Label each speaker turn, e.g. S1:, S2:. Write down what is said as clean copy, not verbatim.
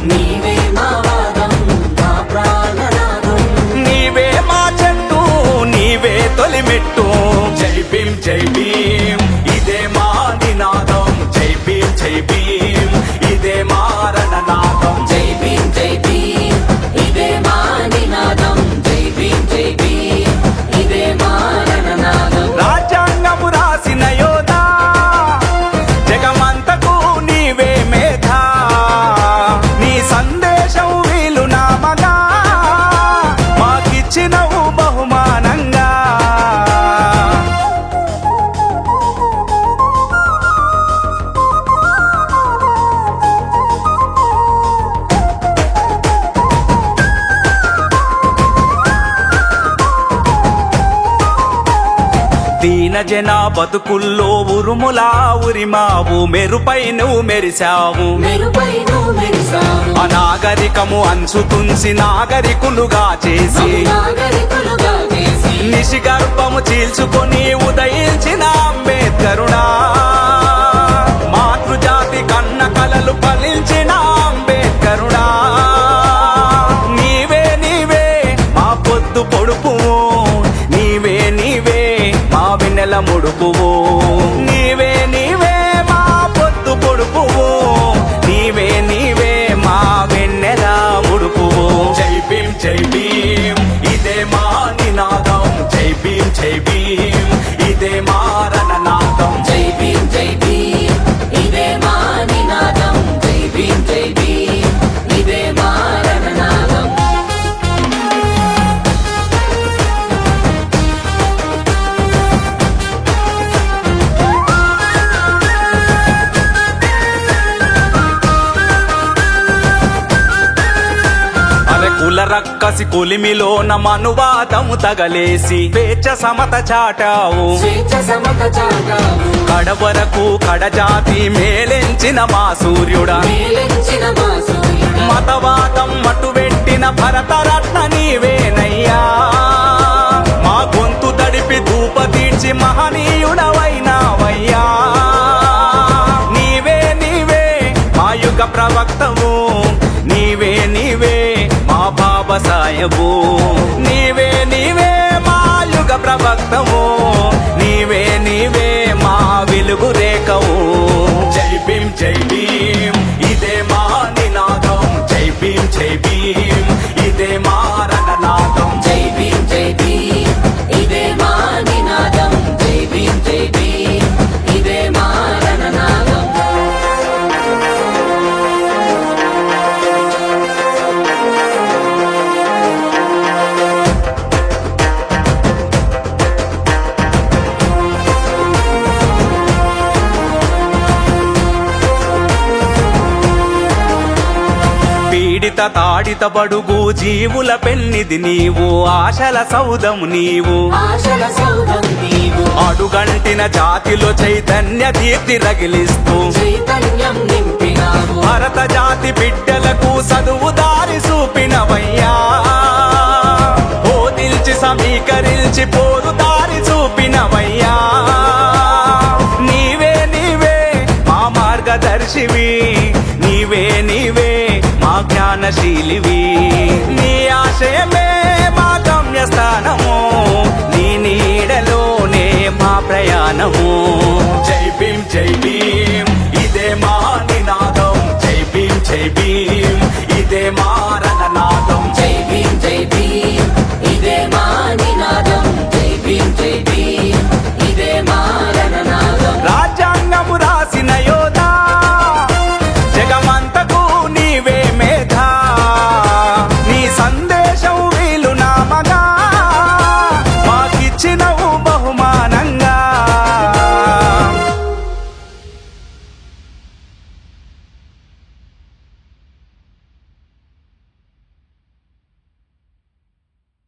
S1: నీవే మా వాదం మా ప్రాణనాదం
S2: నీవే మా చెట్టు నీవే తొలిమెట్టు జై భీం జై భీం ఇదే మా నినాదం జై భీం జై భీం ఇదే మా రణనాదం
S1: జై భీం జై భీం ఇదే మా నినాదం జై భీం జై భీం ఇదే మా రణనాదం
S2: రాజ్యాంగము రాసిన యోధా జగమంతకు నీవే మేధా నీ సందేశం వీలు నామగా మాకిచ్చినవు బహుమానంగా దీన జన బతుకుల్లో ఉరుములా ఉరిమావు మెరుపై నువ్వు మెరిశావు
S1: మెరుపై నువ్వు మెరిసావు
S2: అనాగరికము అంచు తుంచి నాగరికులుగా చేసి
S1: నాగరికులుగా చేసి
S2: నిశిగర్భము చీల్చుకొని ఉదయించిన అంబేద్కరుడా మాతృజాతి కన్న కలలు ఫలించిన అంబేద్కరుడా నీవే నీవే మా పొద్దు పొడుపు నీవే నీవే మా వెన్నెల ముడుపువు నీవే నీవే మా పొద్దు పొడుపువు నీవే నీవే మా వెన్నెల ముడుపువు జై భీం జై భీం ఇదే మా నినాదం జై భీం జై భీం ఇదే మా రణనాదం
S1: జై భీం జై భీం ఇదే మా నినాదం జై భీం జై భీం ఇదే మా రణనాదం
S2: కుల రక్కసి కొలిమిలోన మనువాదము తగలేసి స్వేచ్ఛ సమత చాటావు
S1: స్వేచ్ఛ సమత చాటావు
S2: కడవరకు కడజాతి మేలెంచిన మా సూర్యుడా
S1: మేలెంచిన మా సూర్యుడా
S2: మతవాదం మటువెట్టిన భరతరత్న నీవేనయ్యా మా గొంతు తడిపి ధూప తీర్చి మహనీయుడవైనావయ్యా నీవే నీవే మా యుగ ప్రవక్తవు నీవే నీవే మా బాబసాయవు నీవే నీవే మా యుగ ప్రవక్తవు నీవే నీవే మా వెలుగు రేఖవు జై భీం జై భీం ఇదే మా నినాదం జై భీం జై భీం ఇదే మా రణనాదం
S1: జై భీం జై భీం ఇదే మా నినాదం జై భీం జై భీం ఇదే మా రణనాదం
S2: పీడిత తాడిత బడుగు జీవుల పెన్నిది నీవు ఆశల సౌదము నీవు
S1: ఆశల సౌధం నీవు
S2: అడుగంటిన జాతిలో చైతన్య దీప్తి రగిలిస్తూ
S1: చైతన్యం నింపినావు
S2: భరత జాతి బిడ్డలకు చదువు దారి చూపినవయ్యా బోధించి సమీకరించి పోరు దారి చూపినవయ్యా నీవే నీవే మా మార్గదర్శివి నీవే నీవే మా జ్ఞానశీలివి నీ ఆశయమే మా గమ్యస్థానము నీ నీడలోనే మా ప్రయాణము జై భీం జై భీం ఇదే మా నినాదం జై భీం జై భీం